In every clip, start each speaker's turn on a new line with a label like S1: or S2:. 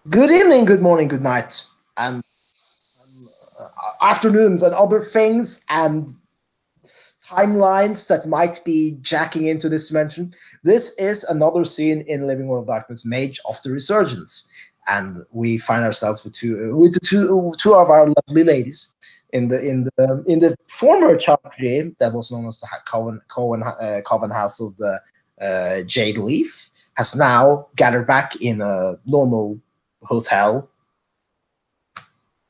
S1: Good evening, good morning, good night, and afternoons, and other things, and timelines that might be jacking into this dimension. This is another scene in Living World of Darkness, Mage of the Resurgence, and we find ourselves with two of our lovely ladies in the former chapter game that was known as the Coven House of the Jade Leaf, has now gathered back in a normal hotel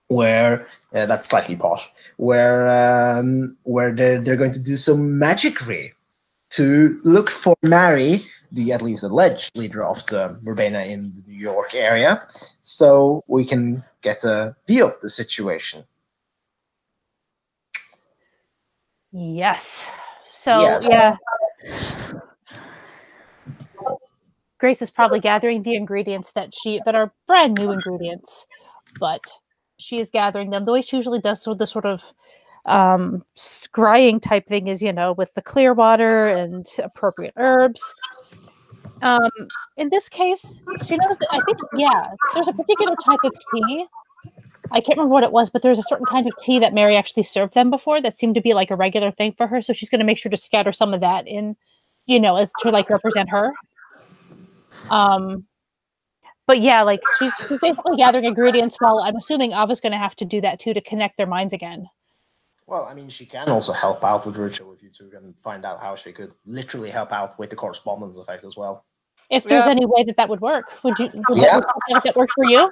S1: where that's slightly posh, where they're going to do some magicry to look for Mary, the at least alleged leader of the Verbena in the New York area, so we can get a view of the situation.
S2: Yes. So yeah, Grace is probably gathering the ingredients that are brand new ingredients, but she is gathering them the way she usually does. So the sort of scrying type thing is, with the clear water and appropriate herbs. In this case, she knows that there's a particular type of tea. I can't remember what it was, but there's a certain kind of tea that Mary actually served them before that seemed to be like a regular thing for her. So she's going to make sure to scatter some of that in, as to like represent her. But yeah, like she's basically gathering ingredients while I'm assuming Ava's going to have to do that too to connect their minds again.
S1: Well, I mean, she can also help out with ritual if you two can find out how she could literally help out with the correspondence effect as well.
S2: If there's any way that would work, would that work for you?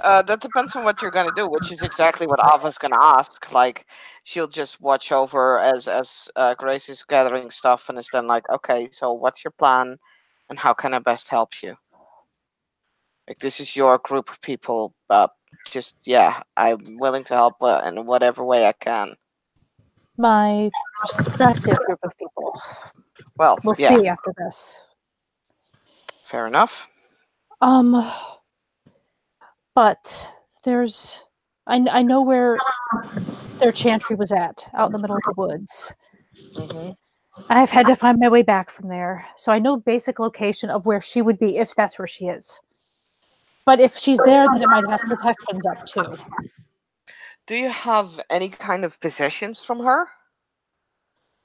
S3: That depends on what you're gonna do, which is exactly what Ava's gonna ask. Like, she'll just watch over as Grace is gathering stuff, and it's then like, okay, so what's your plan, and how can I best help you? Like, this is your group of people. I'm willing to help in whatever way I can.
S2: My prospective group of people.
S3: Well,
S2: we'll see after this.
S3: Fair enough.
S2: But I know where their chantry was out in the middle of the woods.
S3: Mm-hmm.
S2: I've had to find my way back from there, so I know basic location of where she would be if that's where she is. But if she's there, then it might have protections up too.
S3: Do you have any kind of possessions from her?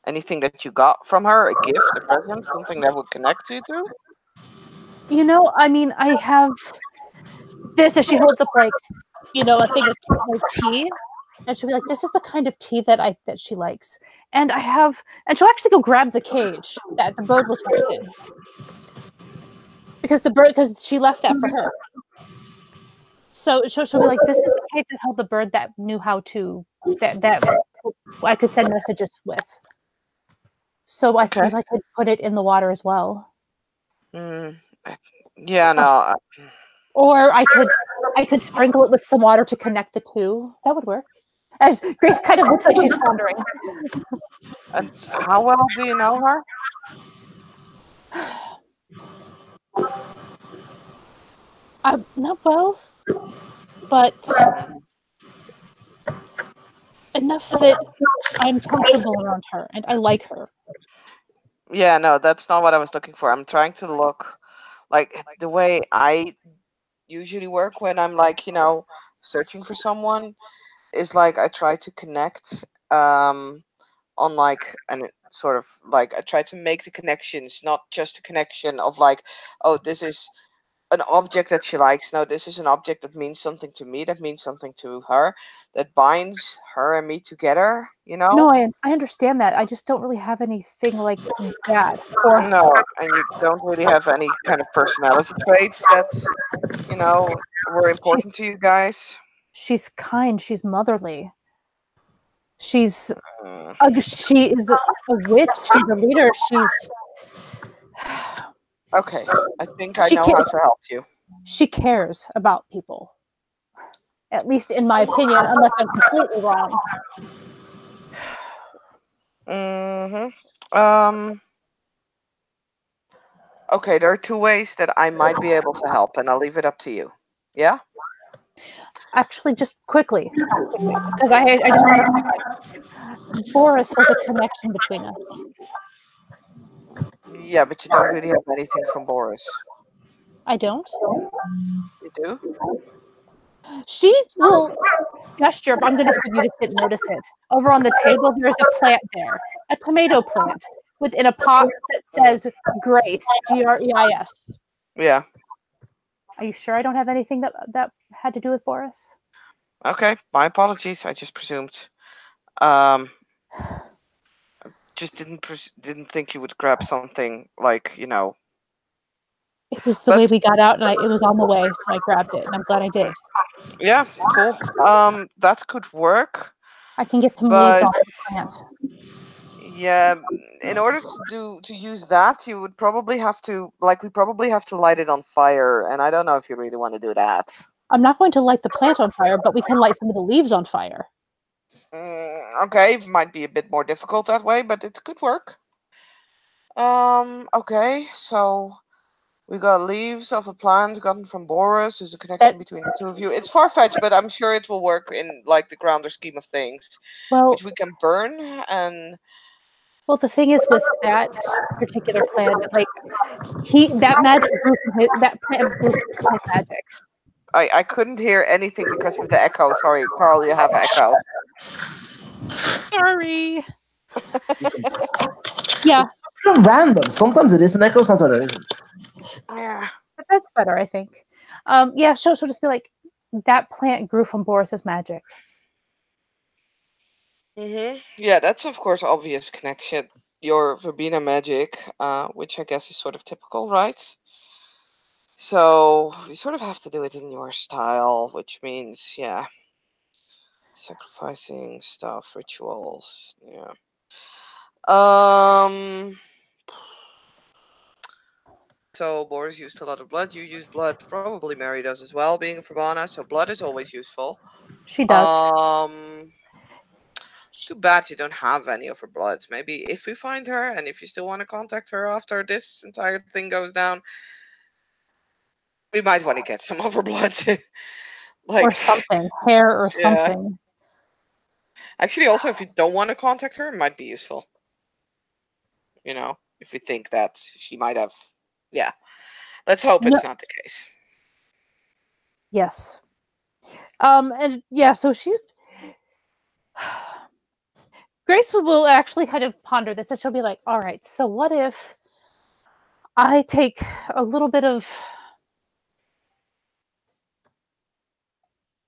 S3: Anything that you got from her? A gift, a present, something that would connect you to?
S2: I mean, I have this as she holds up like, a thing of tea. And she'll be like, this is the kind of tea that she likes. And she'll actually go grab the cage that the bird was put in. Because she left that for her. So she'll be like, this is the cage that held the bird that knew how to, that I could send messages with. So I suppose I could put it in the water as well.
S3: Yeah, no.
S2: Or I could sprinkle it with some water to connect the two. That would work. As Grace kind of looks like she's pondering.
S3: And how well do you know her?
S2: Not well, but enough that I'm comfortable around her and I like her.
S3: Yeah, no, that's not what I was looking for. I'm trying to look like the way I usually work when I'm like, searching for someone is like I try to connect on like and sort of like I try to make the connections, not just a connection of like, oh, this is an object that she likes. No, this is an object that means something to me, that means something to her, that binds her and me together,
S2: No, I understand that. I just don't really have anything like that.
S3: No, and you don't really have any kind of personality traits that's, were important to you guys.
S2: She's kind. She's motherly. She is a witch. She's a leader. She's...
S3: Okay, I think I know how to help you.
S2: She cares about people. At least in my opinion, unless I'm completely wrong.
S3: Okay, there are two ways that I might be able to help, and I'll leave it up to you. Yeah?
S2: Actually, just quickly, because I just thought Boris was a connection between us.
S3: Yeah, but you don't really have anything from Boris.
S2: I don't.
S3: You do?
S2: She will gesture, but I'm going to assume you just didn't notice it. Over on the table, there's a plant there, a tomato plant within a pot that
S3: Mm.
S2: says Grace, Greis.
S3: Yeah.
S2: Are you sure I don't have anything that had to do with Boris?
S3: Okay. My apologies. I just presumed. Um, just didn't think you would grab something like,
S2: It was the way
S3: But
S2: we got out, and it was on the way, so I grabbed it, and I'm glad I did.
S3: yeah, cool. That could work,
S2: I can get some leaves
S3: but
S2: off the plant.
S3: yeah, in order to use that, you would probably have to we probably have to light it on fire, and I don't know if you really want to do that.
S2: I'm not going to light the plant on fire, but we can light some of the leaves on fire.
S3: Okay, might be a bit more difficult that way, but it could work. Okay, so we got leaves of a plant gotten from Boris. There's a
S2: That
S3: connection between the two of you. It's far-fetched, but I'm sure it will work in the grander scheme of things,
S2: well,
S3: which we can burn. And
S2: well, the thing is with that particular plant, like that magic grew from that plant grew from his magic.
S3: I couldn't hear anything because of the echo. Sorry, Carl, you have echo.
S2: Sorry. Yeah,
S1: It's kind of random. Sometimes it is an echo, sometimes it isn't.
S3: Yeah.
S2: but that's better, I think. Yeah, she'll just be like, that plant grew from Boris's magic.
S3: Yeah, that's of course obvious connection. Your Verbena magic, which I guess is sort of typical, right? So you sort of have to do it in your style, which means, yeah, sacrificing stuff, rituals, yeah. Um. So Boris used a lot of blood. You used blood. Probably Mary does as well, being a Verbena. So blood is always useful.
S2: She does.
S3: Um. Too bad you don't have any of her blood. Maybe if we find her, and if you still want to contact her after this entire thing goes down, we might want to get some of her blood.
S2: Or
S3: Like,
S2: something, hair or
S3: yeah.
S2: something.
S3: Actually, also, if you don't want to contact her, it might be useful. If we think that she might have. Yeah. Let's hope
S2: No,
S3: it's not the case.
S2: yes. And yeah, so she's Grace will actually kind of ponder this, and she'll be like, "All right, so what if I take a little bit of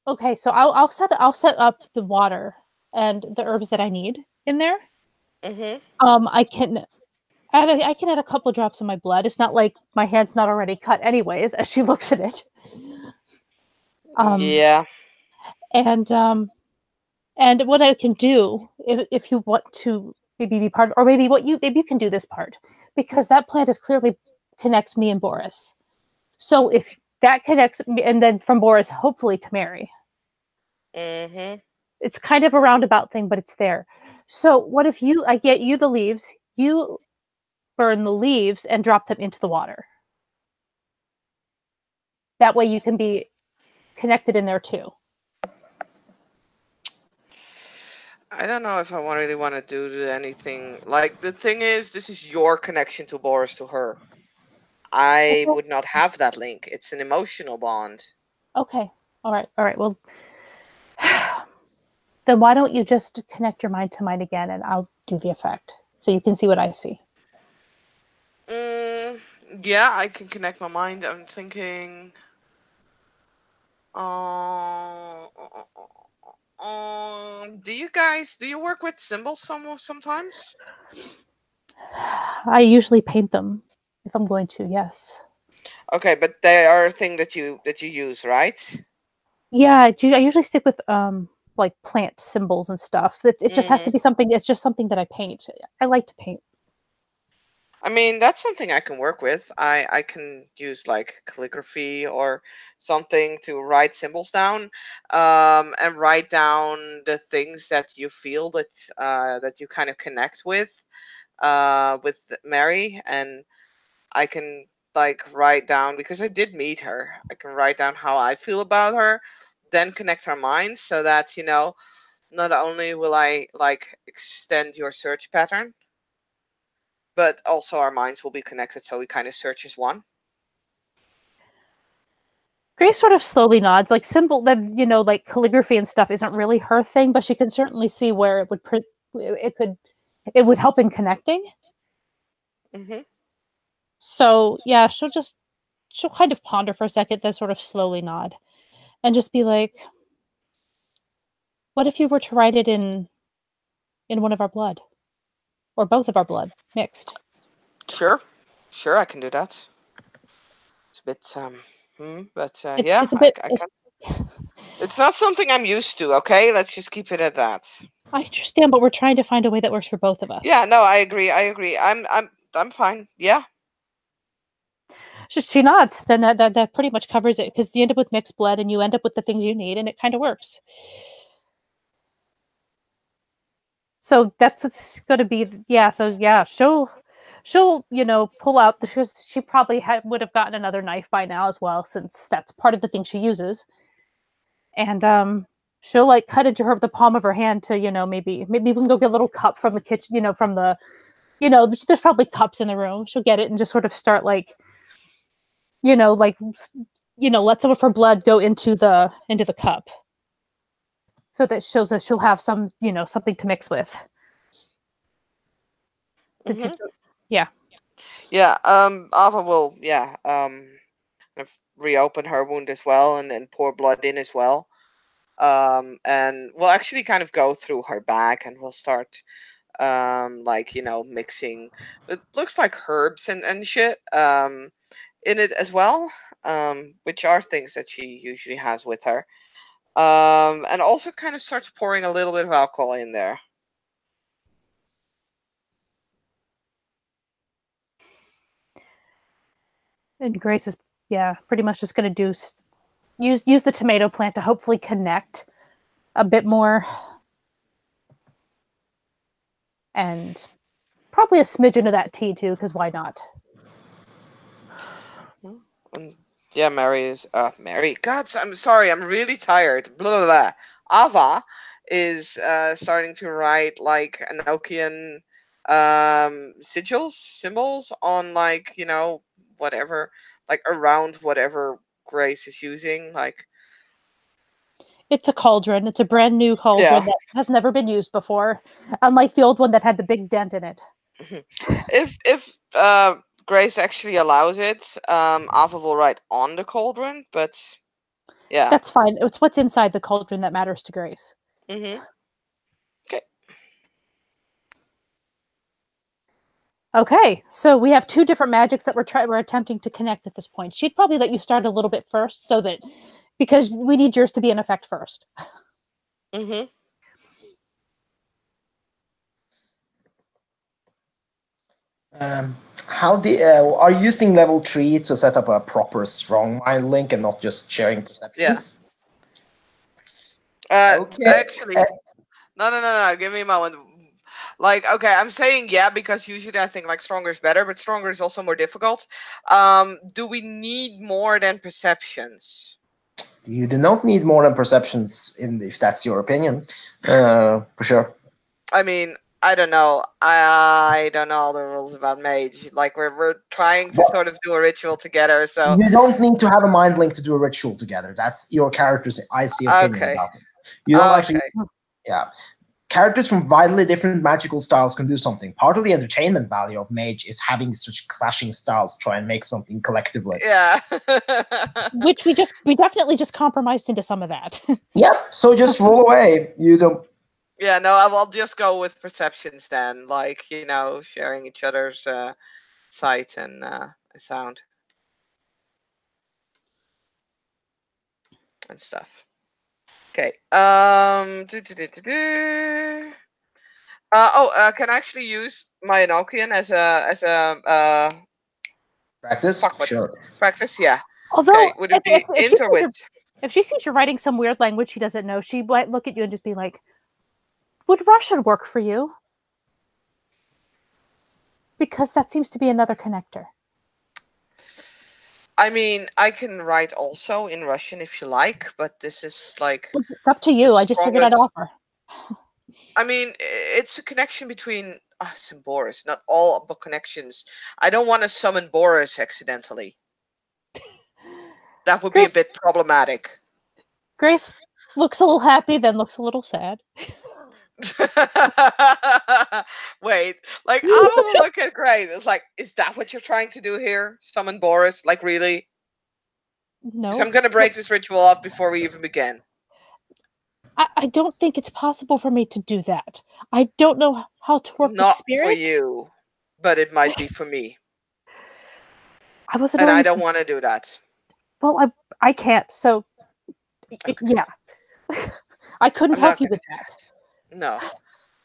S2: okay, so I'll set up the water and the herbs that I need in there.
S3: Mm-hmm.
S2: I can I can add a couple drops of my blood. It's not like my hand's not already cut anyways, as she looks at it. Um,
S3: Yeah.
S2: and what I can do if you want to maybe be part of, or maybe you can do this part because that plant is clearly connects me and Boris. So if that connects me, and then from Boris, hopefully to Mary.
S3: Mm-hmm.
S2: It's kind of a roundabout thing, but it's there. So what if I get you the leaves, you burn the leaves and drop them into the water. That way you can be connected in there too.
S3: I don't know if I really want to do anything. Like, the thing is, this is your connection to Boris to her. I
S2: Okay.
S3: would not have that link. It's an emotional bond.
S2: Okay. All right. All right. Well, then why don't you just connect your mind to mine again and I'll do the effect so you can see what I see.
S3: Mm, yeah, I can connect my mind. I'm thinking. Do you work with symbols sometimes?
S2: I usually paint them if I'm going to, yes.
S3: Okay, but they are a thing that you use, right?
S2: Yeah, I usually stick with like plant symbols and stuff. It just has to
S3: Mm-hmm.
S2: be something. It's just something that I paint. I like to paint.
S3: I mean, that's something I can work with. I can use like calligraphy or something to write symbols down, and write down the things that you feel that you kind of connect with Mary, and I can write down, because I did meet her. I can write down how I feel about her, then connect our minds so that not only will I extend your search pattern, but also our minds will be connected, so we kind of search as one.
S2: Grace sort of slowly nods, like symbol that like calligraphy and stuff isn't really her thing, but she can certainly see where it would help in connecting.
S3: Hmm.
S2: So yeah, she'll kind of ponder for a second, then sort of slowly nod, and just be like, "What if you were to write it in one of our blood, or both of our blood mixed?"
S3: Sure, sure, I can do that. It's a bit but yeah,
S2: It's a bit.
S3: I can. It's not something I'm used to. Okay, let's just keep it at that.
S2: I understand, but we're trying to find a way that works for both of us.
S3: Yeah, no, I agree. I agree. I'm fine. Yeah.
S2: She nods. Then that pretty much covers it because you end up with mixed blood and you end up with the things you need, and it kind of works. So that's it's going to be yeah. So yeah, she'll pull out the she probably would have gotten another knife by now as well since that's part of the thing she uses, and she'll like cut into the palm of her hand to maybe we can go get a little cup from the kitchen from the there's probably cups in the room. She'll get it and just sort of start like like let some of her blood go into the cup so that shows that she'll have some something to mix with.
S3: Hmm.
S2: Yeah.
S3: Yeah. Ava will. Yeah. Kind of reopen her wound as well, and then pour blood in as well. And we'll actually kind of go through her bag, and we'll start like mixing. It looks like herbs and shit in it as well, which are things that she usually has with her. And also kind of starts pouring a little bit of alcohol in there.
S2: And Grace is pretty much just going to use the tomato plant to hopefully connect a bit more, and probably a smidgen of that tea too, because why not?
S3: And yeah, Mary. God, I'm sorry, I'm really tired. Blah blah blah. Ava is starting to write like Enochian sigils, symbols on like whatever, like around whatever Grace is using. Like
S2: It's a cauldron. It's a brand new cauldron
S3: yeah.
S2: that has never been used before, unlike the old one that had the big dent in it.
S3: If Grace actually allows it, Ava will write on the cauldron, but yeah.
S2: That's fine. It's what's inside the cauldron that matters to Grace.
S3: Mm-hmm. Okay.
S2: Okay, so we have two different magics that we're attempting to connect at this point. She'd probably let you start a little bit first, so that because we need yours to be in effect first.
S3: Mm-hmm.
S1: Are you using level 3 to set up a proper strong mind link and not just sharing
S3: Yeah.
S1: perceptions? Okay.
S3: Actually, no. Give me a moment. Like, okay, I'm saying yeah because usually I think like stronger is better, but stronger is also more difficult. Do we need more than perceptions?
S1: You do not need more than perceptions, if that's your opinion, for sure.
S3: I mean, I don't know. I don't know all the rules about mage. Like we're trying to
S1: Well,
S3: sort of do a ritual together. So
S1: you don't need to have a mind link to do a ritual together. That's your character's icy opinion
S3: okay,
S1: about it. You don't actually,
S3: okay,
S1: yeah. Characters from vitally different magical styles can do something. Part of the entertainment value of Mage is having such clashing styles try and make something collectively.
S3: yeah.
S2: Which we definitely just compromised into some of that.
S1: Yep. So just roll away. You don't.
S3: Yeah, no, I'll just go with perceptions then. Like sharing each other's sight and sound and stuff. Okay. Can I actually use my Enochian as a
S1: Practice?
S3: fuck what
S1: Sure.
S3: practice? Yeah.
S2: Although,
S3: Okay. Would it be int or wit?
S2: if she sees you're writing some weird language she doesn't know, she might look at you and just be like, "Would Russian work for you?" Because that seems to be another connector.
S3: I mean, I can write also in Russian if you like, but this is like
S2: It's up to
S3: the
S2: you. I just figured I'd
S3: strongest.
S2: offer.
S3: I mean, it's a connection between us and Boris, not all but connections. I don't want to summon Boris accidentally. That would be a bit problematic.
S2: Grace looks a little happy, then looks a little sad.
S3: Wait, like I will look at Grace. It's like, is that what you're trying to do here? Summon Boris? Like really?
S2: No.
S3: So I'm gonna break this ritual off before we even begin.
S2: I don't think it's possible for me to do that. I don't know how to work
S3: Not
S2: with spirits.
S3: for you, but it might be for me.
S2: I wasn't.
S3: And I don't want to do that.
S2: Well, I can't. So, yeah, I couldn't help you with that.
S3: No.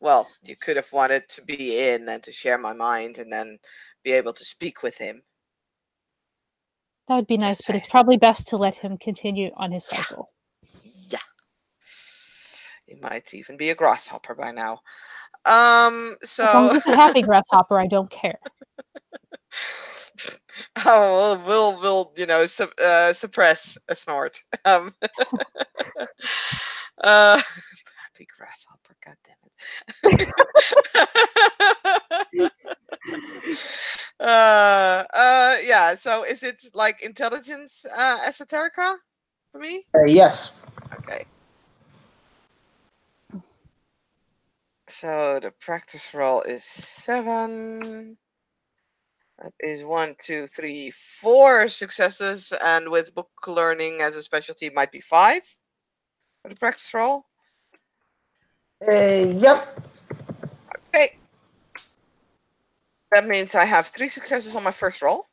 S3: Well, you could have wanted to be in and to share my mind, and then be able to speak with him.
S2: That would be nice, but it's probably best to let him continue on his cycle.
S3: Yeah. He might even be a grasshopper by now. So
S2: as long as it's a happy grasshopper, I don't care.
S3: Oh, we'll suppress a snort. Happy grasshopper, god damn it. Yeah. So is it like intelligence esoterica for me?
S1: Yes.
S3: Okay. So the practice roll is 7. That is 1, 2, 3, 4 successes, and with book learning as a specialty, it might be 5 for the practice roll.
S1: Yep.
S3: Okay. That means I have 3 successes on my first roll.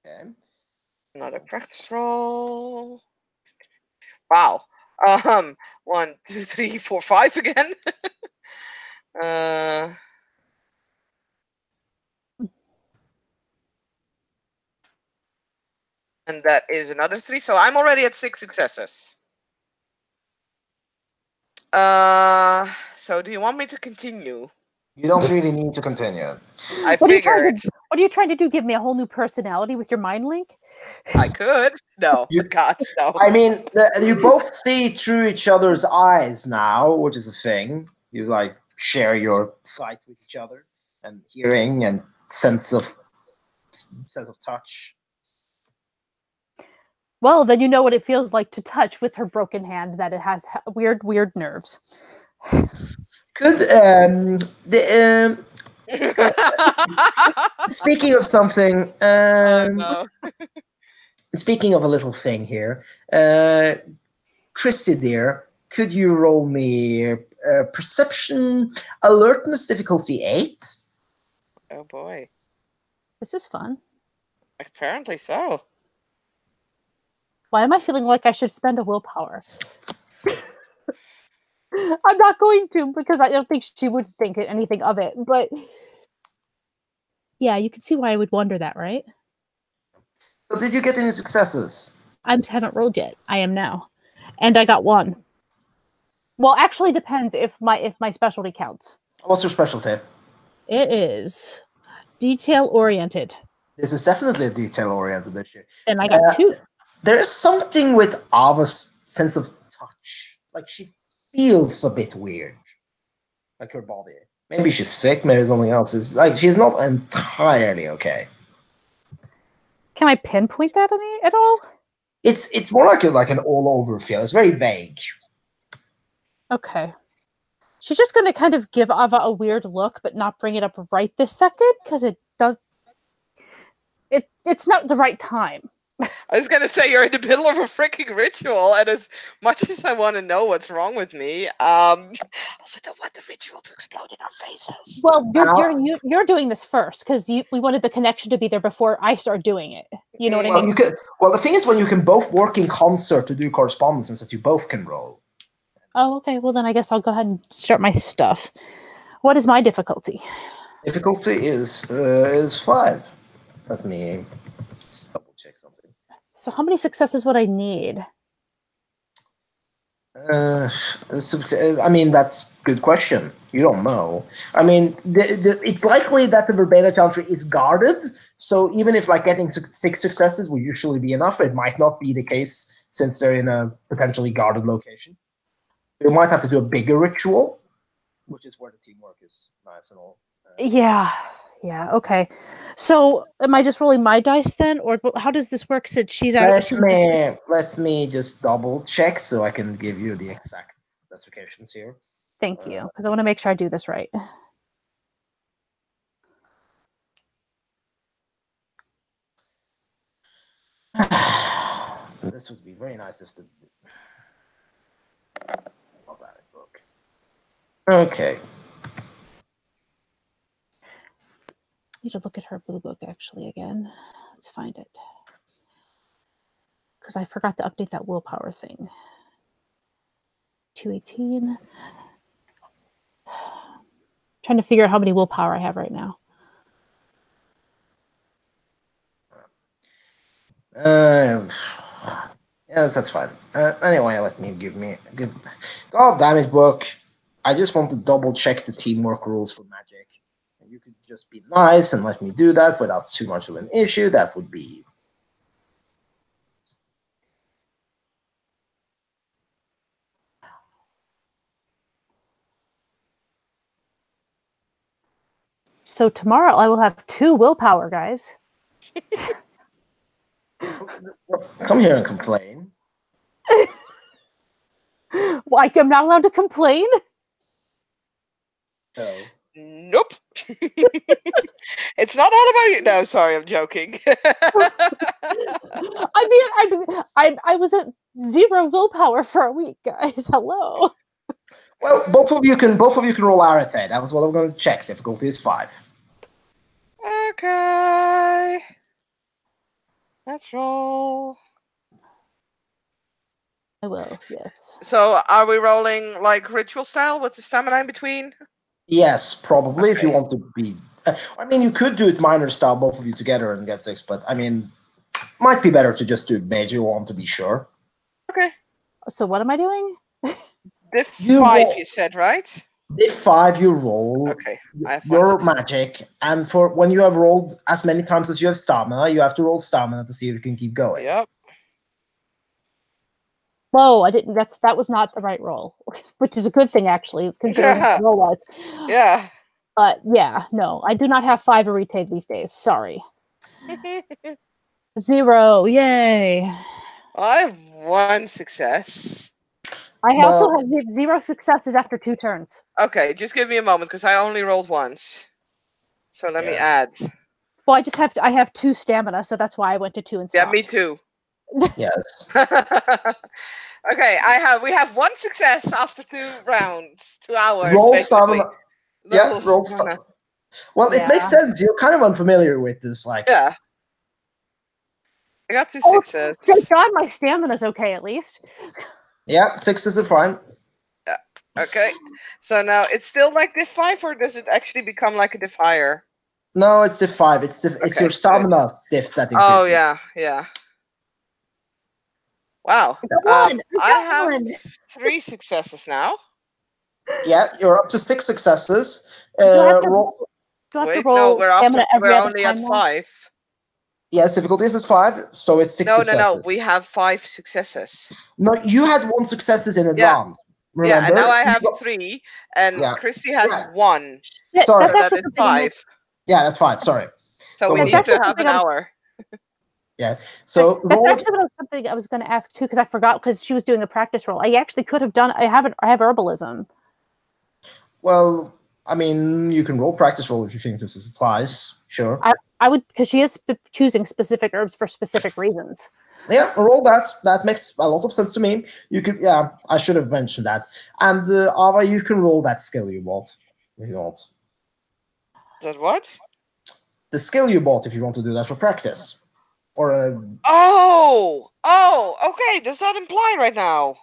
S1: Okay.
S3: Another practice roll. Wow. 1, 2, 3, 4, 5 again. And that is another 3. So I'm already at 6 successes. So do you want me to continue?
S1: You don't really need to continue.
S3: I figured.
S2: What are you trying to do? Give me a whole new personality with your mind link?
S3: I could. No. God, no.
S1: I mean, you both see through each other's eyes now, which is a thing. You like share your sight with each other, and hearing, and sense of touch.
S2: Well, then you know what it feels like to touch with her broken hand. That it has weird nerves.
S1: Could speaking of something,
S3: no.
S1: Speaking of a little thing here, Christy dear, could you roll me perception alertness difficulty 8?
S3: Oh boy.
S2: This is fun.
S3: Apparently so.
S2: Why am I feeling like I should spend a willpower? I'm not going to, because I don't think she would think anything of it. But yeah, you can see why I would wonder that, right?
S1: So did you get any successes?
S2: I haven't rolled yet. I am now. And I got 1. Well, actually depends if my specialty counts.
S1: What's your specialty?
S2: It is detail-oriented.
S1: This is definitely a detail-oriented issue.
S2: And I got 2.
S1: There is something with Ava's sense of touch. Like, she feels a bit weird. Like her body. Maybe she's sick, maybe something else. It's like she's not entirely okay.
S2: Can I pinpoint that at all?
S1: It's more like an all-over feel. It's very vague.
S2: Okay. She's just going to kind of give Ava a weird look, but not bring it up right this second, because it's not the right time.
S3: I was going to say, you're in the middle of a freaking ritual, and as much as I want to know what's wrong with me, I also don't want the ritual to explode in our faces.
S2: Well, you're doing this first, because we wanted the connection to be there before I start doing it. You know what I mean?
S1: The thing is, when you can both work in concert to do correspondence, and that you both can roll.
S2: Oh, okay. Well, then I guess I'll go ahead and start my stuff. What is my difficulty?
S1: Difficulty is 5. Let me just double check something.
S2: So how many successes would I need?
S1: I mean, that's a good question. You don't know. I mean, it's likely that the Verbena country is guarded, so even if like getting 6 successes would usually be enough, it might not be the case since they're in a potentially guarded location. You might have to do a bigger ritual, which is where the teamwork is nice and all.
S2: Yeah. Yeah. Okay. So, am I just rolling my dice then, or how does this work? Since she's out,
S1: Let me just double check so I can give you the exact specifications here.
S2: Thank you, because I want to make sure I do this right.
S1: This would be very nice if the book. Okay.
S2: Need to look at her blue book actually again. Let's find it. Because I forgot to update that willpower thing. 218. Trying to figure out how many willpower I have right now.
S1: Yes, that's fine. Anyway, let me give me a good. God damn it, book! I just want to double check the teamwork rules for Magic. You could just be nice and let me do that without too much of an issue. That would be.
S2: So tomorrow I will have 2 willpower, guys.
S1: Come here and complain.
S2: Like, I'm not allowed to complain?
S1: No.
S3: Nope. It's not all about you. No, sorry, I'm joking.
S2: I was at 0 willpower for a week, guys. Hello.
S1: Well, both of you can roll Arate. That was what I'm going to check. Difficulty is 5.
S3: Okay. Let's roll.
S2: I will, yes.
S3: So, are we rolling like ritual style with the stamina in between?
S1: Yes, probably if you
S3: Okay.
S1: want to be. I mean, you could do it minor style, both of you together, and get 6. But I mean, might be better to just do major one to be sure.
S3: Okay.
S2: So what am I doing?
S3: Diff
S1: You
S3: 5,
S1: roll-
S3: you said, right?
S1: If 5, you roll
S3: Okay. I have
S1: your
S3: one.
S1: magic, and for when you have rolled as many times as you have stamina, you have to roll stamina to see if you can keep going.
S3: Yep.
S2: Whoa, I didn't. That was not the right roll, which is a good thing actually, considering what the roll was.
S3: Yeah.
S2: But yeah, no, I do not have 5 Arite these days. Sorry. 0, yay!
S3: I have 1 success.
S2: I also have 0 successes after 2 turns.
S3: Okay, just give me a moment because I only rolled once. So let me add.
S2: Well, I have 2 stamina, so that's why I went to 2 and stopped.
S3: Yeah, me too.
S1: Yes.
S3: Okay, we have 1 success after 2 rounds, 2 hours.
S1: Roll
S3: basically.
S1: stamina. Yeah, roll stamina. Well, it makes sense. You're kind of unfamiliar with this, like.
S3: Yeah. I got 2 successes.
S2: Thank God my stamina's okay at least.
S1: Yeah, 6s are fine.
S3: Yeah. Okay. So now it's still like diff 5, or does it actually become like a diff higher?
S1: No, it's diff 5. It's your stamina diff that increases.
S3: Oh yeah. Wow.
S2: I
S3: have 3 successes now.
S1: Yeah, you're up to 6 successes.
S2: Do I have to
S1: roll.
S3: Wait, no, we're only at 5.
S1: Yes, difficulty is 5, so it's 6 successes.
S3: No, we have 5 successes.
S1: No, you had 1 successes in advance. Remember?
S3: Yeah, and now I have 3, and Christy has 1.
S1: Sorry,
S3: so that is 5.
S1: Yeah, that's 5. Sorry.
S3: So we need to have an hour.
S1: Yeah. So
S2: that's actually something I was going to ask too, because I forgot, because she was doing a practice roll. I actually could have done. I have herbalism.
S1: Well, I mean, you can roll practice roll if you think this applies. Sure.
S2: I would, because she is choosing specific herbs for specific reasons.
S1: Yeah, roll that. That makes a lot of sense to me. You could, yeah, I should have mentioned that. And Ava, you can roll that skill you bought if you want.
S3: That what?
S1: The skill you bought if you want to do that for practice. Or
S3: okay. Does that imply right now?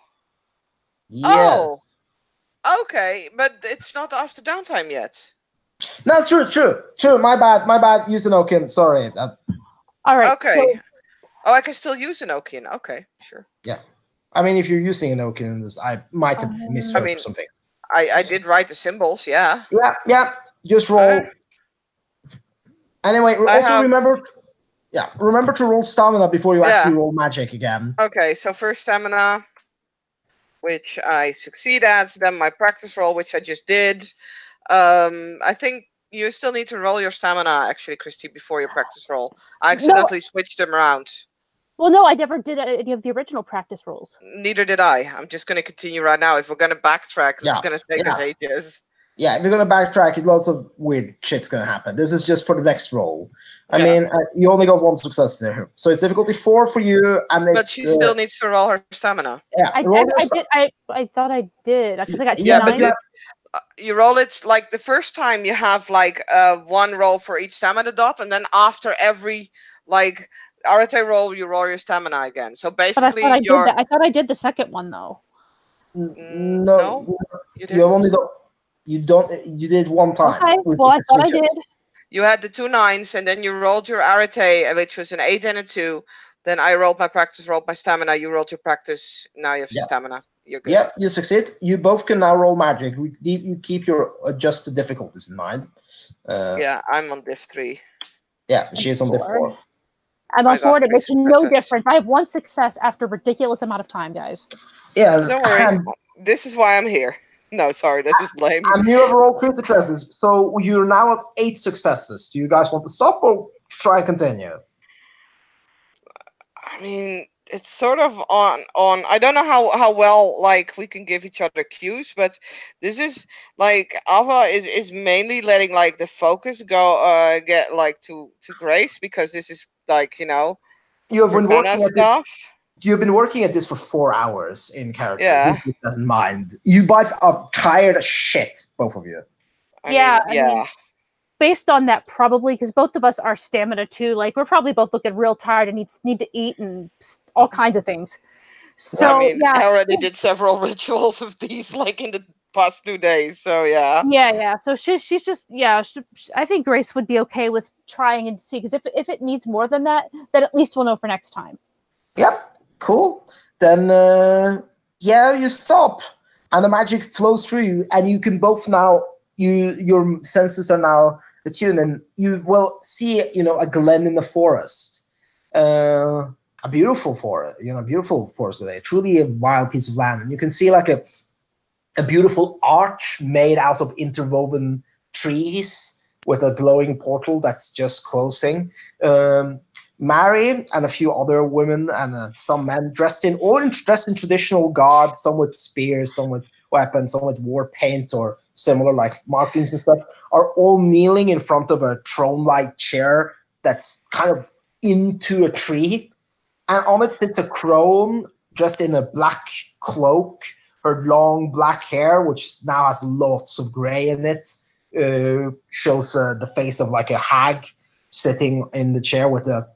S1: Yes.
S3: Oh, okay, but it's not after downtime yet.
S1: No, true. My bad. Use an Oaken. Sorry.
S2: All right.
S3: Okay. So, I can still use an Oaken. Okay, sure.
S1: Yeah. I mean, if you're using an Oaken, I might have misheard something.
S3: I did write the symbols, yeah.
S1: Yeah. Just roll. Anyway, remember to roll stamina before you actually roll magic again.
S3: Okay, so first stamina, which I succeed at, then my practice roll, which I just did. I think You still need to roll your stamina, actually, Christy, before your practice roll. I
S2: No,
S3: accidentally switched them around.
S2: well, no, I never did any of the original practice rolls.
S3: Neither did I. I'm just going to continue right now. If we're going to backtrack, it's
S1: Yeah,
S3: going to take us
S1: yeah.
S3: ages.
S1: Yeah, if you're gonna backtrack, lots of weird shit's gonna happen. This is just for the next roll. I
S3: Yeah.
S1: mean, you only got one success there, so it's difficulty 4 for you, and
S3: But
S1: it's
S3: she still needs to roll her stamina.
S1: yeah.
S2: I
S1: Roll your
S2: did. I thought I did because I got two
S1: yeah,
S3: Yeah, but
S2: nines.
S3: you roll it like the first time you have like one roll for each stamina dot, and then after every like arete roll, you roll your stamina again. So
S2: But I thought
S3: basically,
S2: I did that. I thought I did the second one though.
S3: no,
S1: no,
S3: you
S1: you have
S3: didn't.
S1: only got you don't you did one time.
S2: Okay.
S1: with
S2: Well, I
S1: the
S2: thought I did.
S1: switches.
S3: You had the two nines, and then you rolled your arete, which was an 8 and a 2. Then I rolled my practice, rolled my stamina. You rolled your practice. Now you have
S1: Yeah,
S3: stamina. You're good.
S1: yeah, you succeed. You both can now roll magic. You keep your adjusted difficulties in mind.
S3: Yeah, I'm on diff 3.
S1: Yeah, she is on diff
S2: Four.
S1: 4.
S2: I'm on
S3: I got
S2: board. It
S3: 3
S2: makes no
S3: successes.
S2: difference. I have one success after a ridiculous amount of time, guys.
S1: Yes,
S3: Don't worry. This is why I'm here. No, sorry, this is lame.
S1: and you have rolled 3 successes, so you're now at 8 successes. Do you guys want to stop or try and continue?
S3: I mean, it's sort of on. I don't know how well like we can give each other cues, but this is like Ava is mainly letting like the focus go get like to Grace, because this is like
S1: You have been
S3: Verona
S1: working at this.
S3: stuff.
S1: You've been working at this for 4 hours in character.
S3: Yeah.
S1: Keep that in mind. You both are tired as shit, both of you.
S2: Yeah, I mean,
S3: yeah.
S2: based on that, probably because both of us are stamina too. Like we're probably both looking real tired and need to eat and all kinds of things. So
S3: I mean,
S2: yeah,
S3: I already did several rituals of these like in the past 2 days, so yeah.
S2: yeah. So she's just I think Grace would be okay with trying and see, because if it needs more than that, then at least we'll know for next time.
S1: Yep, cool. Then, yeah, you stop, and the magic flows through you, and you can both now. Your senses are now attuned, and you will see, a glen in the forest, a beautiful forest, beautiful forest today. Truly a wild piece of land, and you can see like a beautiful arch made out of interwoven trees with a glowing portal that's just closing. Mary and a few other women and some men dressed in traditional garb, some with spears, some with weapons, some with war paint or similar like markings and stuff, are all kneeling in front of a throne-like chair that's kind of into a tree, and on it sits a crone dressed in a black cloak. Her long black hair, which now has lots of gray in it, shows the face of like a hag sitting in the chair with a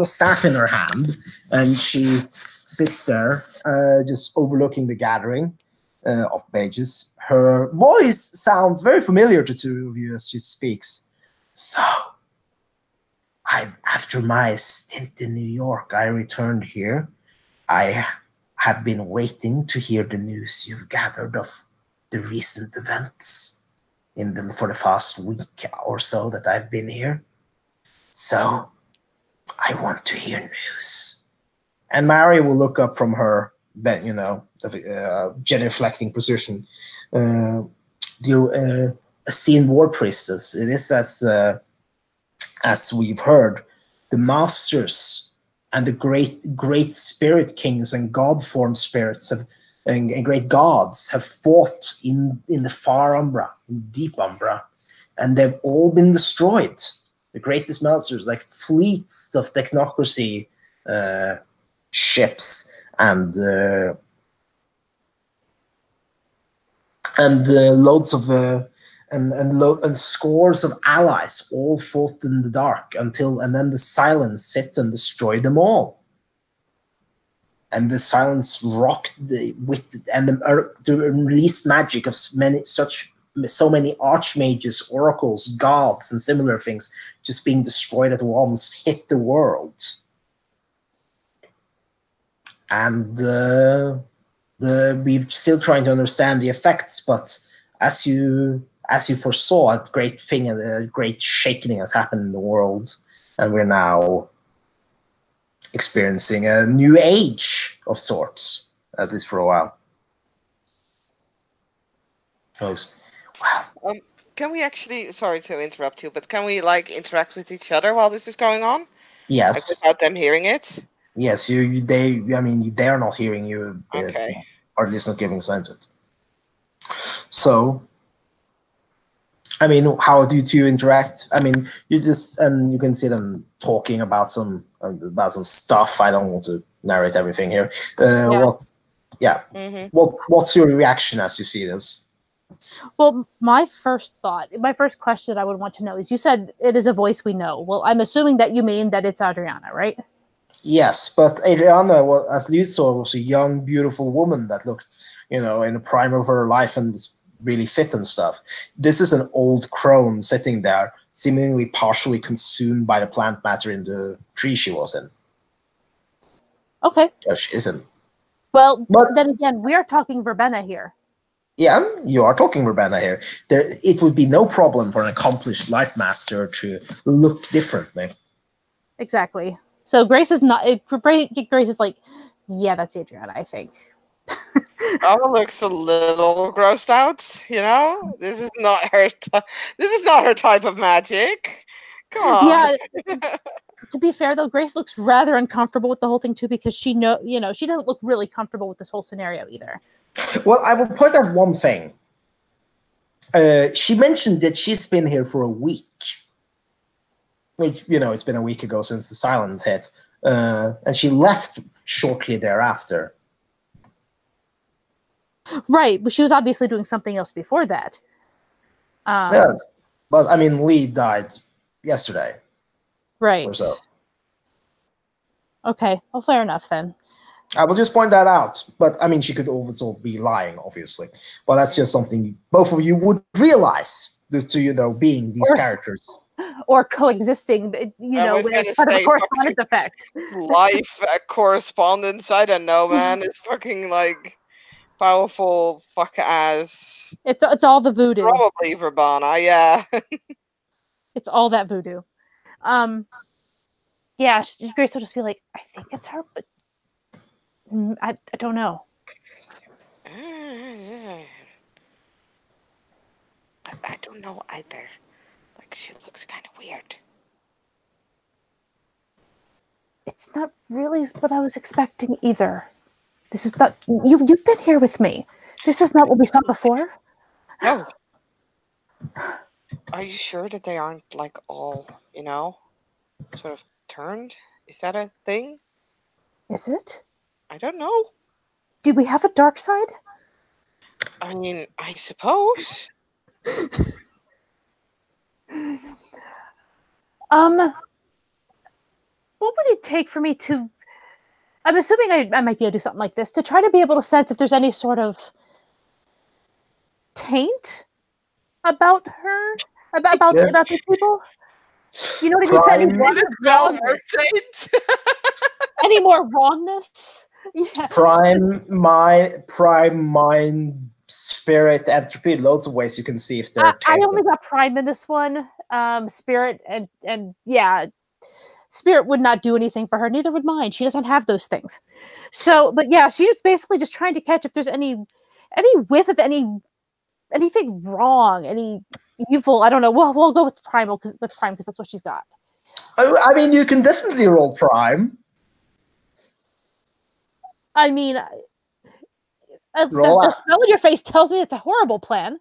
S1: staff in her hand, and she sits there, just overlooking the gathering of mages. Her voice sounds very familiar to two of you as she speaks. So, after my stint in New York, I returned here. I have been waiting to hear the news you've gathered of the recent events for the past week or so that I've been here. So, I want to hear news. And Mary will look up from her, genuflecting position. The esteemed war priestess, it is as we've heard, the masters and the great spirit kings and god form spirits and great gods have fought in the far Umbra, in deep Umbra, and they've all been destroyed. The greatest masters, like fleets of technocracy ships and loads of and scores of allies all fought in the dark and then the silence hit and destroyed them all. And the silence rocked the released magic of so many archmages, oracles, gods, and similar things just being destroyed at once hit the world. And we're still trying to understand the effects, but as you foresaw, a great shaking has happened in the world, and we're now experiencing a new age of sorts, at least for a while. Folks, wow.
S3: can we actually? Sorry to interrupt you, but can we like interact with each other while this is going on, like
S1: Yes,
S3: without them hearing it?
S1: yes. They. I mean, they're not hearing you,
S3: Okay.
S1: or at least not giving sign to it. So, I mean, how do you two interact? I mean, you just you can see them talking about some stuff. I don't want to narrate everything here.
S2: Yeah.
S1: What? Yeah.
S3: Mm-hmm.
S1: What's your reaction as you see this?
S2: Well, my first question I would want to know is, you said it is a voice we know. Well, I'm assuming that you mean that it's Adriana, right?
S1: Yes, but Adriana, as you saw, was a young, beautiful woman that looked, in the prime of her life and was really fit and stuff. This is an old crone sitting there, seemingly partially consumed by the plant matter in the tree she was in.
S2: Okay.
S1: She isn't.
S2: Well,
S1: But
S2: then again, we are talking verbena here.
S1: yeah, you are talking Ravenna here. It would be no problem for an accomplished life master to look differently.
S2: Exactly. So Grace is not. Grace is like, yeah, that's Adriana, I think.
S3: Alma looks a little grossed out. This is not her. This is not her type of magic. Come on.
S2: Yeah. To be fair, though, Grace looks rather uncomfortable with the whole thing too, because she she doesn't look really comfortable with this whole scenario either.
S1: Well, I will point out one thing. She mentioned that she's been here for a week. Which, it's been a week ago since the silence hit. And she left shortly thereafter.
S2: Right, but she was obviously doing something else before that.
S1: Yeah, but I mean, Lee died yesterday.
S2: Right.
S1: Or so.
S2: Okay, well, fair enough then.
S1: I will just point that out. But I mean, she could also be lying, obviously. Well, that's just something both of you would realize due to being these characters.
S2: Or coexisting,
S3: I was
S2: with
S3: gonna
S2: part of
S3: say,
S2: a correspondence effect.
S3: Life correspondence. I don't know, man. It's fucking like powerful fuck ass.
S2: It's all the voodoo.
S3: Probably Verbana, yeah.
S2: It's all that voodoo. Yeah, Grace will just be like, I think it's her, but I don't know.
S3: I don't know either. Like, she looks kind of weird.
S2: It's not really what I was expecting either. This is not you've been here with me. This is not what we saw before.
S3: No. Are you sure that they aren't like all, sort of turned? Is that a thing?
S2: Is it?
S3: I don't know.
S2: Do we have a dark side?
S3: I mean, I suppose.
S2: What would it take for me to? I'm assuming I might be able to do something like this to try to be able to sense if there's any sort of taint about her, about these people. You know what I mean? Any more wrongness? Yeah.
S1: Prime mind, spirit, entropy. Loads of ways you can see if they're.
S2: I only got prime in this one. Spirit and yeah, spirit would not do anything for her. Neither would mine. She doesn't have those things. So, but yeah, she's basically just trying to catch if there's any whiff of anything wrong, any evil. I don't know. Well, we'll go with primal because that's what she's got.
S1: I mean, you can definitely roll prime.
S2: I mean, the smell on your face tells me it's a horrible plan.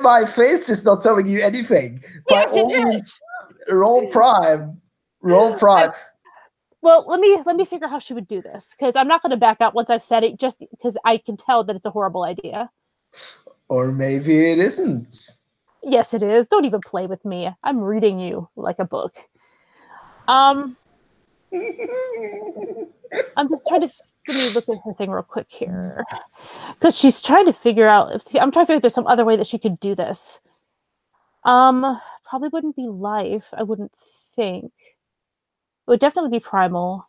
S1: My face is not telling you anything.
S2: Yes, it is.
S1: Roll prime. Roll prime.
S2: Well, let me figure out how she would do this, because I'm not going to back out once I've said it, just because I can tell that it's a horrible idea.
S1: Or maybe it isn't.
S2: Yes, it is. Don't even play with me. I'm reading you like a book. I'm just trying to let me look at her thing real quick here, because she's trying to figure out. I'm trying to figure if there's some other way that she could do this. Probably wouldn't be life. I wouldn't think. It would definitely be primal.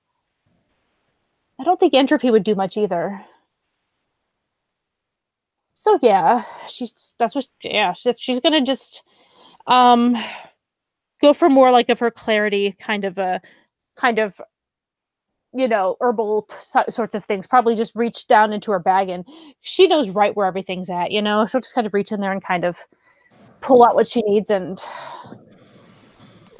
S2: I don't think entropy would do much either. So yeah, she's gonna just go for more like of her clarity, kind of herbal sorts of things. Probably just reach down into her bag, and she knows right where everything's at. She'll just kind of reach in there and kind of pull out what she needs and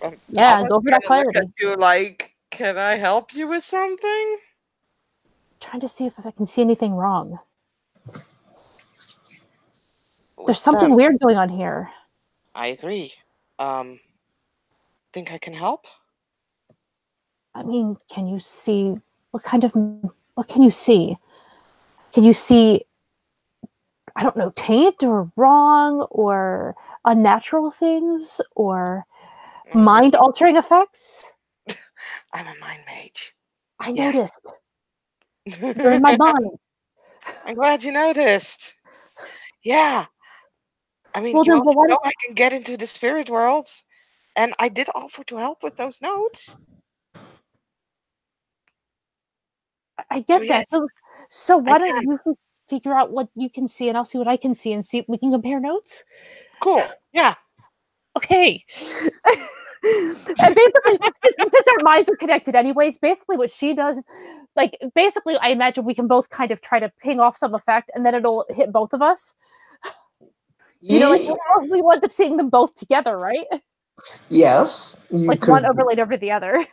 S3: I'm
S2: go for
S3: gonna
S2: that
S3: look
S2: clarity.
S3: at you like, can I help you with something?
S2: Trying to see if I can see anything wrong.
S3: With
S2: There's something
S3: them,
S2: weird going on here.
S3: I agree. Think I can help?
S2: I mean, can you see what can you see? Can you see, I don't know, taint or wrong or unnatural things or mind altering effects?
S3: I'm a mind mage.
S2: I
S3: Yeah.
S2: noticed. You're in my mind.
S3: I'm glad you noticed. Yeah. I mean,
S2: Well,
S3: you
S2: then,
S3: also know I can get into the spirit worlds, and I did offer to help with those notes.
S2: I
S3: So
S2: get that.
S3: yes,
S2: So
S3: I
S2: why don't
S3: can.
S2: you figure out what you can see and I'll see what I can see and see if we can compare notes?
S3: Cool. Yeah.
S2: Okay. And basically, since our minds are connected anyways, basically what she does, like, basically, I imagine we can both kind of try to ping off some effect and then it'll hit both of us. You know, like, we wind up seeing them both together, right?
S1: Yes, you
S2: Like,
S1: could.
S2: one overlaid over the other.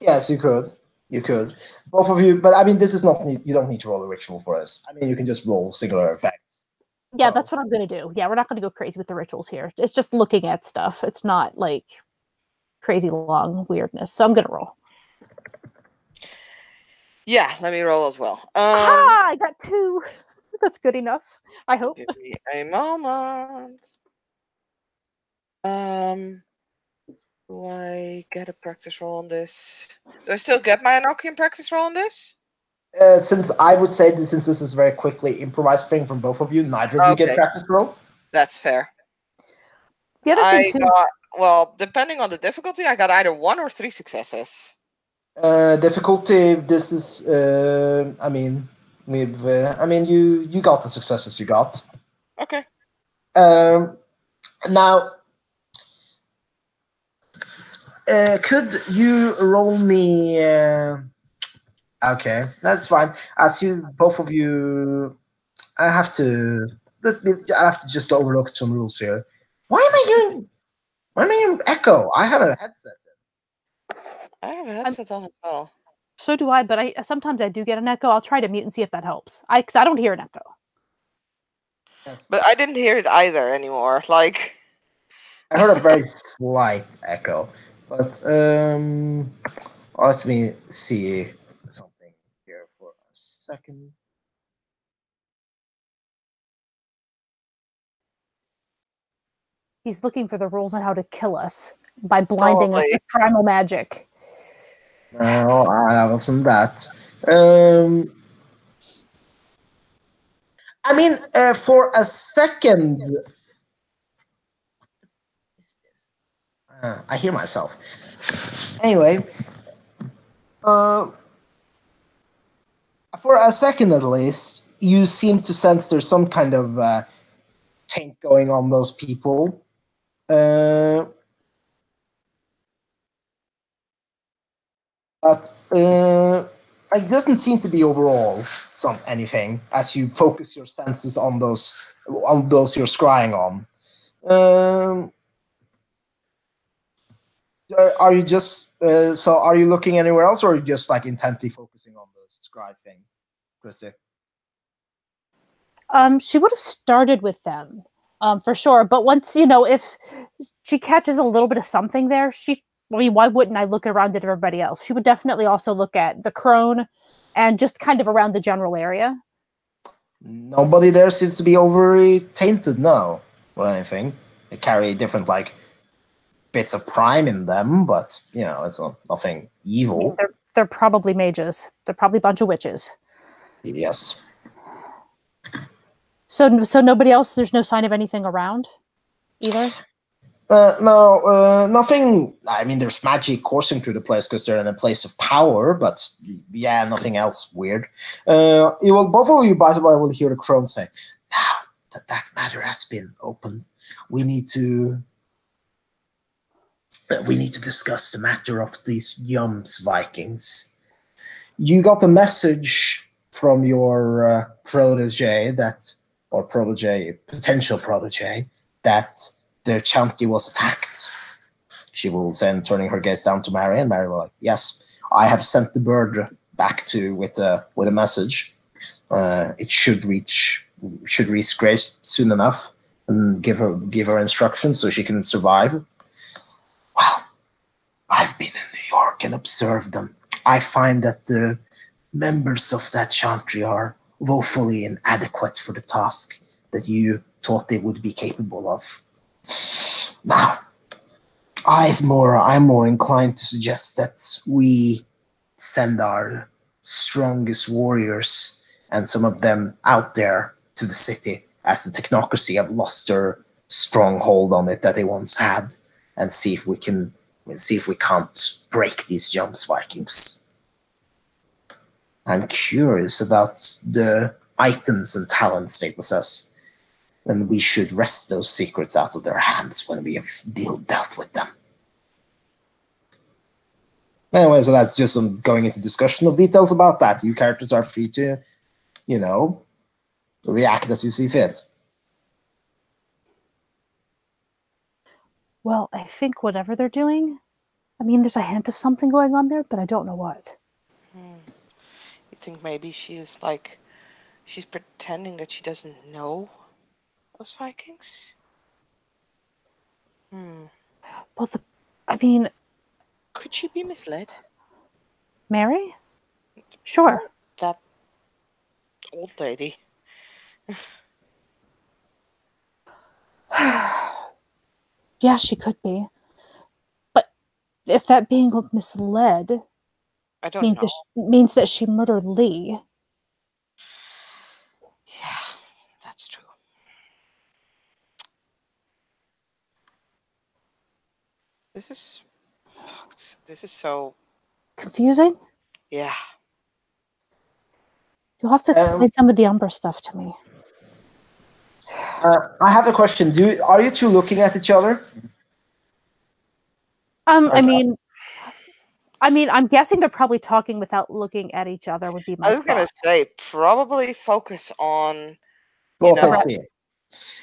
S1: Yes, you could. You could. Both of you, but I mean, this is not. You don't need to roll a ritual for this. I mean, you can just roll singular effects.
S2: Yeah,
S1: So-
S2: that's what I'm going to do. Yeah, we're not going to go crazy with the rituals here. It's just looking at stuff. It's not, like, crazy long weirdness. So I'm going to roll.
S3: Yeah, let me roll as well.
S2: Aha! I got 2. That's good enough, I hope.
S3: Give me a moment. Do I get a practice roll on this? Do I still get my Enochian practice roll on this?
S1: Since I would say that since this is very quickly improvised thing from both of you, neither of you get a
S3: Okay.
S1: practice roll.
S3: That's fair.
S2: The other thing, too.
S3: Well, depending on the difficulty, I got either 1 or 3 successes.
S1: Difficulty. This is. I mean, with. I mean, you got the successes you got.
S3: Okay.
S1: Now, could you roll me? Okay, that's fine. As you, both of you, I have to. I have to just overlook some rules here. Why am I hearing? Why am I hearing echo? I have a headset.
S3: I have a headset on as well.
S2: So do I, but sometimes I do get an echo. I'll try to mute and see if that helps. Because I don't hear an echo.
S1: Yes.
S3: But I didn't hear it either anymore. Like,
S1: I heard a very slight echo, but let me see something here for a second.
S2: He's looking for the rules on how to kill us by blinding us
S3: Probably.
S2: with primal magic.
S1: No, I wasn't that. I mean, for a second. I hear myself. Anyway, for a second at least, you seem to sense there's some kind of taint going on those people. But it doesn't seem to be overall anything as you focus your senses on those you're scrying on. Are you just so? Are you looking anywhere else, or are you just like intently focusing on the scry thing, Christy?
S2: She would have started with them, for sure. But once, if she catches a little bit of something there, I mean, why wouldn't I look around at everybody else? She would definitely also look at the crone and just kind of around the general area.
S1: Nobody there seems to be overly tainted, no, or anything. They carry different like bits of prime in them, but it's nothing evil.
S2: I mean, they're probably mages. They're probably a bunch of witches.
S1: Yes.
S2: So nobody else. There's no sign of anything around, either.
S1: No, nothing. I mean, there's magic coursing through the place because they're in a place of power, but yeah, nothing else weird. Both of you, by the way, will hear the crone say, "Now that matter has been opened, we need to discuss the matter of these Yums Vikings. You got a message from your potential protege, that the chantry was attacked. She will then turning her gaze down to Mary, and Mary will like, yes, I have sent the bird back to with a message. It should reach Grace soon enough, and give her instructions so she can survive. Well, I've been in New York and observed them. I find that the members of that chantry are woefully inadequate for the task that you thought they would be capable of. Now, I'm more inclined to suggest that we send our strongest warriors and some of them out there to the city, as the technocracy have lost their stronghold on it that they once had, and see if we can't break these Jumps Vikings. I'm curious about the items and talents they possess, and we should wrest those secrets out of their hands when we have dealt with them. Anyway, so that's just some going into discussion of details about that. You characters are free to, react as you see fit.
S2: Well, I think whatever they're doing, I mean, there's a hint of something going on there, but I don't know what.
S3: You think maybe she's pretending that she doesn't know those Vikings?
S2: Well,
S3: could she be misled?
S2: Mary? Sure.
S3: That old lady.
S2: Yeah, she could be. But if that being misled
S3: I don't know.
S2: means that she murdered Lee.
S3: Yeah, that's true. This is fucked. This is so
S2: confusing.
S3: Yeah.
S2: You'll have to explain some of the Umbra stuff to me.
S1: I have a question. Are you two looking at each other?
S2: I mean, I'm guessing they're probably talking without looking at each other. Would be my.
S3: I was gonna say probably focus on.
S1: What I see.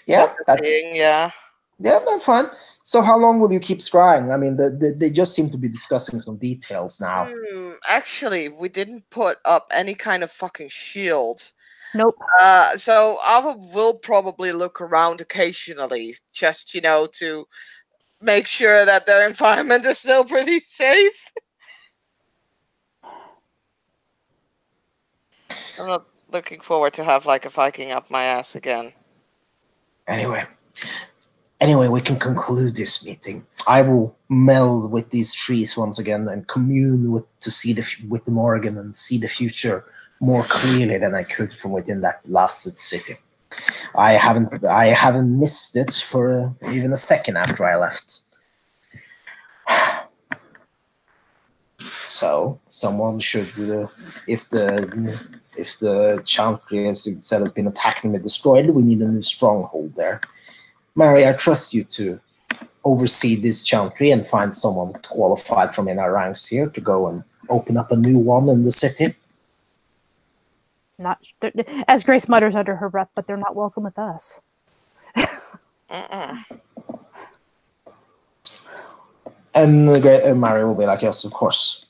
S1: Yeah,
S3: yeah.
S1: Yeah, that's fine. So how long will you keep scrying? I mean, they just seem to be discussing some details now.
S3: Actually, we didn't put up any kind of fucking shield.
S2: Nope.
S3: So I will probably look around occasionally, just to make sure that their environment is still pretty safe. I'm not looking forward to have like a Viking up my ass again.
S1: Anyway, we can conclude this meeting. I will meld with these trees once again and commune with the Morrigan and see the future more clearly than I could from within that blasted city. I haven't missed it for even a second after I left. So someone should, if the chantry as it said has been attacked and destroyed, we need a new stronghold there. Mary, I trust you to oversee this chantry and find someone qualified from in our ranks here to go and open up a new one in the city.
S2: Not as Grace mutters under her breath, but they're not welcome with us.
S1: And Mary will be like, yes, of course.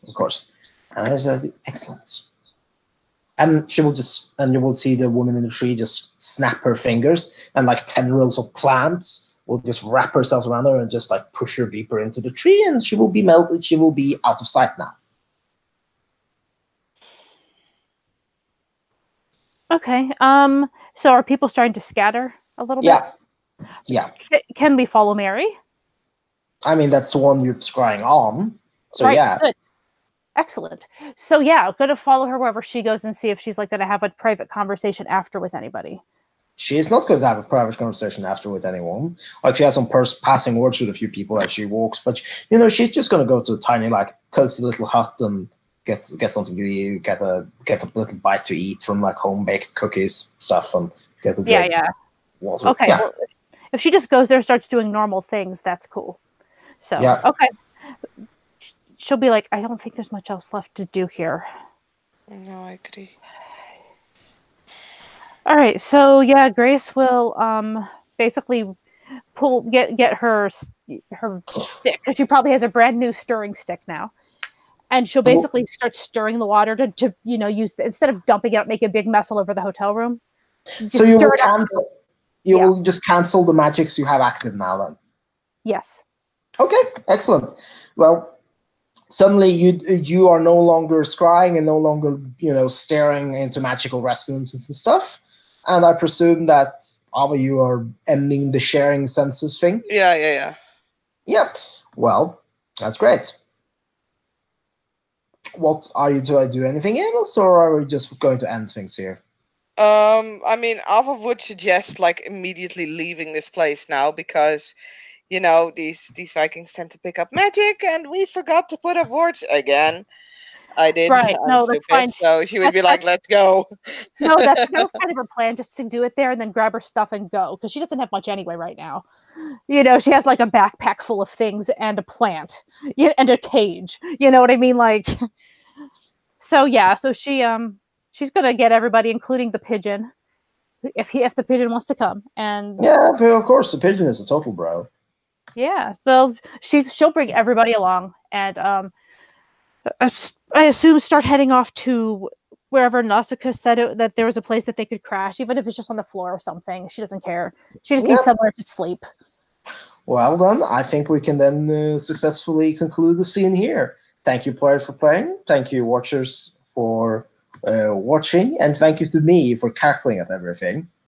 S1: And I said, excellent. And you will see the woman in the tree just snap her fingers, and like tendrils of plants will just wrap herself around her and just like push her deeper into the tree, and she will be melted. She will be out of sight now.
S2: Okay. So are people starting to scatter a little bit?
S1: Yeah.
S2: Can we follow Mary?
S1: I mean, that's the one you're scrying on. So
S2: right,
S1: yeah.
S2: Good. Excellent. So yeah, I'm gonna follow her wherever she goes and see if she's like gonna have a private conversation after with anybody.
S1: She is not going to have a private conversation after with anyone. Like she has some passing words with a few people as she walks, but she's just going to go to a tiny, like, cozy little hut and get something to eat, get a little bite to eat from like home baked cookies stuff, and get a drink.
S2: Yeah.
S1: Water.
S2: Okay. Yeah. Well, if she just goes there, and starts doing normal things, that's cool. So okay. She'll be like, I don't think there's much else left to do here.
S3: No, I agree.
S2: All right, so yeah, Grace will basically get her stick, because she probably has a brand new stirring stick now, and she'll basically start stirring the water to use instead of dumping it out, make a big mess all over the hotel room.
S1: So you will
S2: Yeah.
S1: will just cancel the magics you have active now then.
S2: Yes.
S1: Okay, excellent. Well, suddenly you are no longer scrying and no longer staring into magical resonances and stuff. And I presume that Ava, you are ending the sharing senses thing.
S3: Yeah.
S1: Yep. Well, that's great. What are you? Do I do anything else, or are we just going to end things here?
S3: I mean, Alpha would suggest like immediately leaving this place now because, these Vikings tend to pick up magic, and we forgot to put up wards again. I did.
S2: Right.
S3: I'm
S2: No, that's
S3: stupid.
S2: fine.
S3: So she would be like, "Let's go."
S2: No, that was kind of her plan, just to do it there and then grab her stuff and go, because she doesn't have much anyway right now. She has like a backpack full of things and a plant, and a cage. You know what I mean? Like, so yeah, so she's gonna get everybody, including the pigeon, if the pigeon wants to come, and
S1: yeah, of course, the pigeon is a total bro.
S2: Yeah, well, she'll bring everybody along, and I assume start heading off to wherever Nausicaa said that there was a place that they could crash, even if it's just on the floor or something. She doesn't care. She just needs somewhere to sleep.
S1: Well then, I think we can then successfully conclude the scene here. Thank you, players, for playing. Thank you, watchers, for watching, and thank you to me for cackling at everything.